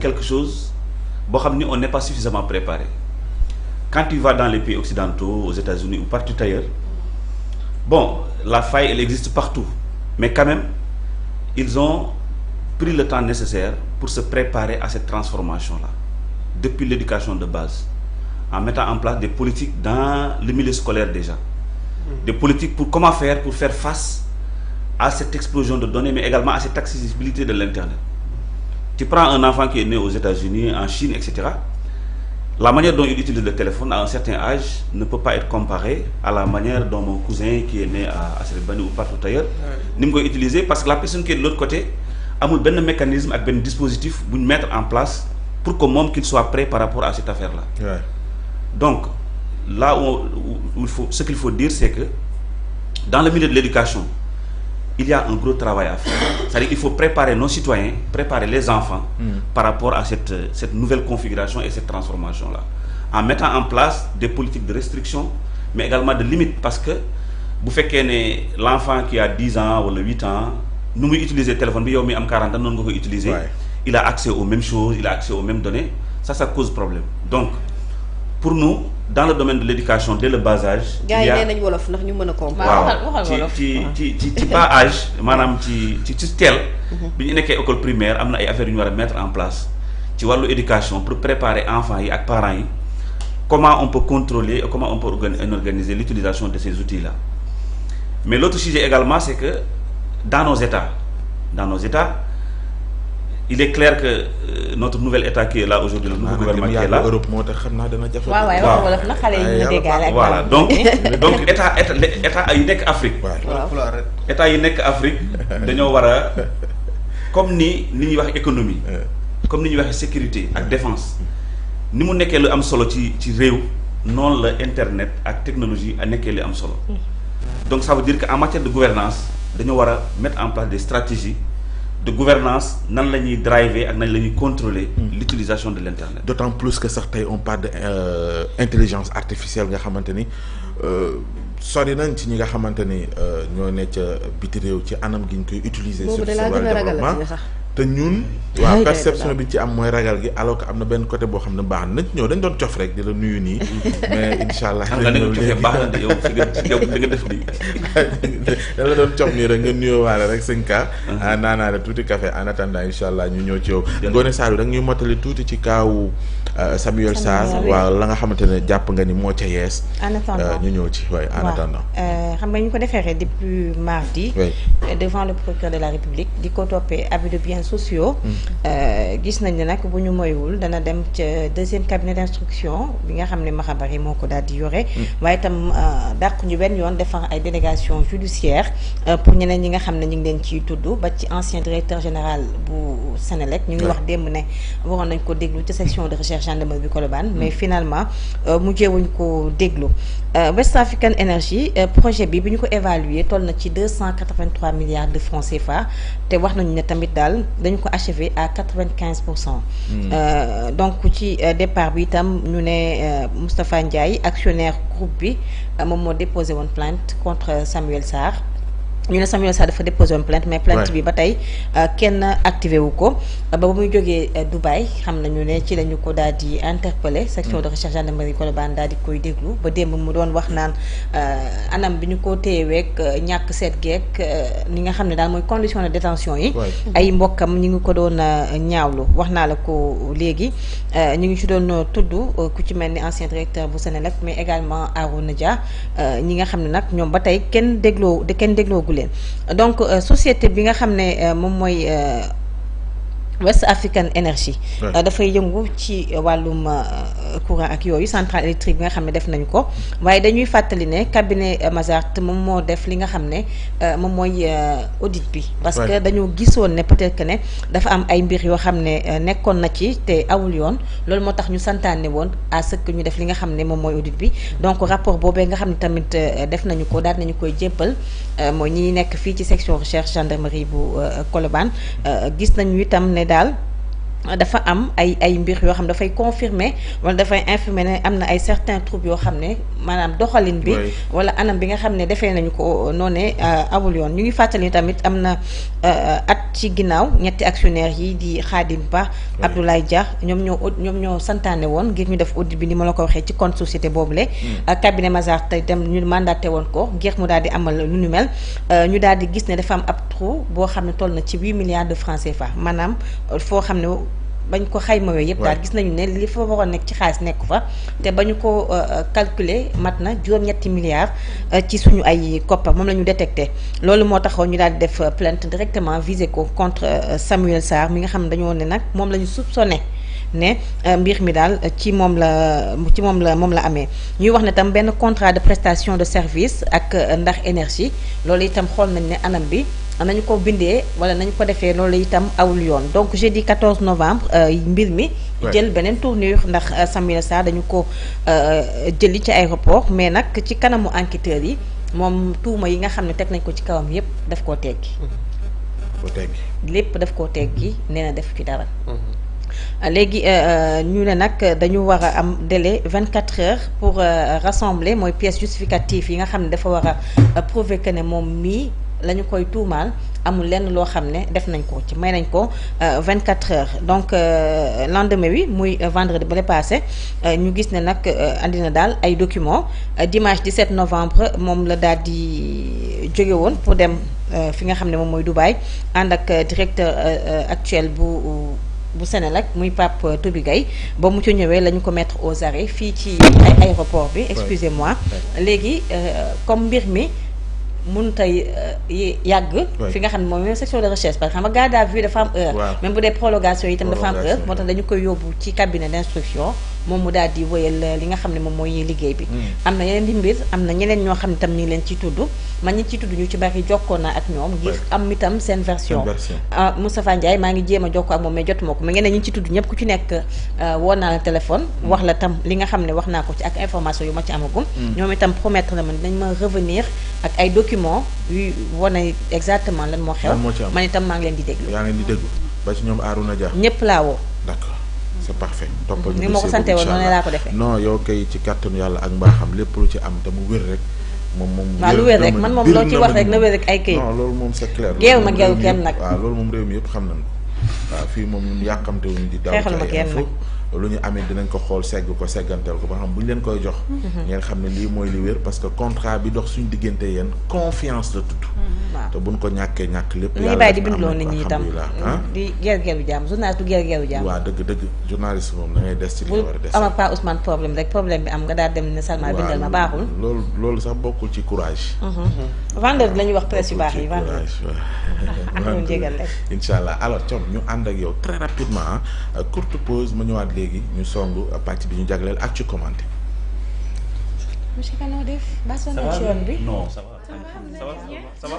quelque chose on n'est pas suffisamment préparé. Quand tu vas dans les pays occidentaux, aux États-Unis ou partout ailleurs, bon, la faille elle existe partout, mais quand même ils ont pris le temps nécessaire pour se préparer à cette transformation-là, depuis l'éducation de base, en mettant en place des politiques dans le milieu scolaire déjà, des politiques pour comment faire pour faire face à cette explosion de données, mais également à cette accessibilité de l'Internet. Tu prends un enfant qui est né aux États-Unis, en Chine, etc. La manière dont il utilise le téléphone à un certain âge ne peut pas être comparée à la manière dont mon cousin qui est né à Serebani ou partout ailleurs ni mu koy utiliser, parce que la personne qui est de l'autre côté amul benn mécanisme ak benn dispositif bu ñu mettre en place pour que moom qu'il soit prêt par rapport à cette affaire-là. Ouais. Donc là où ce qu'il faut dire, c'est que dans le milieu de l'éducation, il y a un gros travail à faire. C'est-à-dire qu'il faut préparer nos citoyens, préparer les enfants par rapport à cette nouvelle configuration et cette transformation-là. En mettant en place des politiques de restriction, mais également de limites. Parce que vous faites que l'enfant qui a 10 ans ou 8 ans, nous utilisons le téléphone, il a 40 ans, nous utiliser, il a accès aux mêmes choses, il a accès aux mêmes données. Ça cause problème. Donc, pour nous, dans le domaine de l'éducation, dès le bas âge, il y a ci bas âge maanaam ci teel bi ñu nekkee école primaire am na ay affaires yu ñu war a mettre en place ci wàllu éducation pour préparer enfants yi ak parents yi comment on peut contrôler et comment on peut organiser l'utilisation de ces outils-là. Mais l'autre sujet également, c'est que dans nos États, il est clair que notre nouvel État qui est là aujourd'hui, le nouveau gouvernement qui est là. Voilà, donc État yi nekk Afrique. État yi nekk Afrique dañoo war a comme ni ñuy wax économie, comme ni ñuy wax sécurité ak défense, ni mu nekkee lu am solo ci réew, noonu la internet ak technologie a nekkee lu am solo. Donc ça veut dire qu'en matière de gouvernance dañoo war a mettre en place des stratégies de gouvernance, nan lañuy driver ak nan lañuy contrôler l'utilisation de l'internet. D'autant plus que certains on parle de intelligence artificielle nga xamanteni sori nañ ci ñi nga xamanteni ñoo ne ca biti réew ci anam gi ñu koy utiliser sur le développement te ñun waa perception bi ci am mooy ragal gi, alors que am na benn côté boo xam ne baax na ñëw dañ doon cof rek di la nuyu nii mais inshallah nga ne cofee baax na yow fi nga def nii da la doon cof nii rek nga nuyoo waale rek sëñ Ka naanaa la tuuti café en attendant inshallah ñu ñëw ci yow Ngoné Saliou da ñuy mottali tuuti ci kaawu Samuel Sarr waaw la nga xamante ne jàpp nga ni moo ca yees ñu ñëw ci waaye en attendant xam nga ñu ko defeeree depuis mardi devant le procureur de la République di ko toppee abus de biens sociaux gis nañ ne nag bu ñu moywul dana dem ca deuxième cabinet d'instruction bi nga xam ne Maxabari moo ko daal di yore waaye itam dàq ñu benn yoon defar ay délégation judiciaire pour ñeneen ñi nga xam ne ñu ngi leen ciy tudd ba ci ancien directeur général bu Sénélec ñu ngi wax démb ne waroon nañ ko déglu ci section de recherche gendarmerie bi Colobane mais finalement mujjeewuñ ko déglu. West African Energy projet bi ñu ko évaluer toll na ci 283 milliards de francs CFA te wax nañu ne tamit daal dañu ko achevé à 95%. Donc ci départ bi itam ñu ne Moustapha Ndiaye actionnaire groupe bi moom moo déposé woon plainte contre Samuel Sarr. ñu ne Samuel Sarr dafa déposé woon plainte mais plainte bi ba tey kenn activé wu ko ba muy jógee Dubaï xam nañu ne ci lañu ko daal di interpellé section de recherche gendarmerie Colobane daal di koy déglu ba démb mu doon wax naan anam bi ñu ko téyeweek ñàkk seet geek ni nga xam ne daal mooy condition de détention yi ay mbokkam ñi ngi ko doon ñaawlu wax naa la ko léegi ñu ngi ci doon tudd ku ci mel ni ancien directeur bu Sénélec mais également Arouna Dia ñi nga xam ne nag ñoom ba tey kenn dégloogu leen donc société bi nga xam ne moom mooy West African Energy dafay yëngu ci wàllum courant ak yooyu centrale électrique bi nga xam ne def nañu ko waaye dañuy fàttali ne cabinet Mazars moom moo def li nga xam ne moom mooy audit bi parce que dañoo gisoon ne peut-être que ne dafa am ay mbir yoo xam ne nekkoon na ci te awul yoon loolu moo tax ñu santaane woon à ce que ñu def li nga xam ne moom mooy audit bi donc rapport boobee nga xam ne tamit def nañu ko daal nañu koy jébbal mooy ñi nekk fii ci section recherche gendarmerie bu Colobane gis nañu itam ne daal dafa am ay mbir yoo xam ne dafay confirmer wala dafay infirmer ne am na ay certains troubles yoo xam ne maanaam doxalin bi wala anam bi nga xam ne defee nañu ko noone awul yoon. ñu ngi fàttali tamit am na at ci ginnaaw ñetti actionnaires yi di Khadim Ba Abdoulaye Dia ñoom ñoo santaane woon ngir ñu def audit bi ni ma la ko waxee ci compte société boobule. cabinet Mazars tey dem ñu mandaté woon ko ngir mu daal di amal lu nu mel ñu daal di gis ne dafa am ab trou boo xam ne toll na ci 8 milliards de francs CFA maanaam foo xam ne bañ ko xaymawee yëpp daal gis nañu ne li fa waroon nekk ci xaalis nekku fa te ba ñu ko calculer mat na juróom-ñetti milliards ci suñu ay koppar moom la ñu détecté loolu moo taxoon ñu daal di def plainte directement visé ko contre Samuel Sarr mi nga xam ne dañoo ne nag moom la ñu soupçonné ne mbir mi daal moom la amee ñuy wax ne tam benn contrat de prestation de service ak Ndax énergie loolu itam xool nañ ne anam bi nañu ko bindee wala nañu ko defee loolu itam awul yoon donc jeudi 14 novembre mbir mi jël beneen tournure ndax Samuel Sarr dañu ko jëli ci aéroport mais nag ci kanamu enquêteurs yi moom tuuma yi nga xam ne teg nañ ko ci kawam yépp daf koo teggi lépp daf koo teggi nee na def ci dara léegi ñu ne nag dañu war a am délai 24 heures pour rassembler mooy pièces justificatives yi nga xam ne dafa war a prouver que ne moom mii la ñu koy tuumaal amul lenn loo xam ne def nañ ko ci may nañ ko 24 heures donc lendemain bi muy vendredi ba le passé ñu gis ne nag andi na daal ay documents dimanche 17 novembre moom la daal di jóge woon pour dem fi nga xam ne moom mooy Dubaï ànd ak directeur actuel bu Senelec muy Pape Toby Gaye ba mu ci ñëwee la ñu ko mettre aux arrêts fii ci aéroport bi excusez-moi léegi comme mbir mi mun tey yàgg fi nga xam ne moom même section de recherche parce que xam nga garde à vue dafa am heure même bu dee prolongation yi itam dafa am heure moo tax dañu koy yóbbu ci cabinet d'instruction moom mu daal di wëyal li nga xam ne moom mooy liggéey bi am na yeneen di mbir am na ñeneen ñoo xam ne tam ñu ngi leen ci tudd man ñi ci tudd ñu ci bari jokkoo naa ak ñoom ngir am itam seen version Moustapha Ndiaye maa ngi jéem a jokkoo ak moom mais jotuma ko mais ñeneen ñi ci tudd ñëpp ku ci nekk woo naa la téléphone wax la tam li nga xam ne wax naa ko ci ak information yu ma ci amagum ñoom itam promettre na ma dañ ma revenir ak ay documents yu wane exactement lan moo xew man itam maa ngi leen di déglu yaa ngi leen di déglu ba ci ñoom Arouna Dia ñëpp laa woo d'accord c'est parfait toppal ñu ni ma ko sante woon noonu laa ko defee non yow kay ci kàttanu yàlla ak mbaaxam lépp lu ci am te mu wér rek moom waaw lu wér rek man moom loo ci wax rek na wér rek ay këyit non loolu moom c'est clair geew ma geew kenn nag waaw loolu moom réew mi yëpp xam nañ ko waaw fii moom ñun yàqamte wuñu di daw xeexal ma kenn nag lu ñu amee dinañ ko xool segg ko seggantel ko ba xam bu ñu leen koy jox ngeen xam ne lii mooy li wér parce que contrat bi dox suñu diggante yéen confiance la tudd te buñ ko ñàkkee ñàkk lépp ñu bàyyi di bindloo nit ñi itam di geer-geeru jàmm journaliste du geer-geeru jàmm waaw dëgg journaliste moom da ngay des ci li nga war a des am ak Pa Ousmane problème rek problème bi am nga daal dem ne Salma bindal ma baaxul loolu sax bokkul ci courage vendredi la ñuy wax presse yu baax yi vendredi am jégal rek incha allah alors Thione ñu ànd ak yow très rapidement courte pause ma ñëwaat léegi ñu songu pàcc bi ñu jagleel ak ci commenté. monsieur Kano def ba sonn ci yoon bi non ça va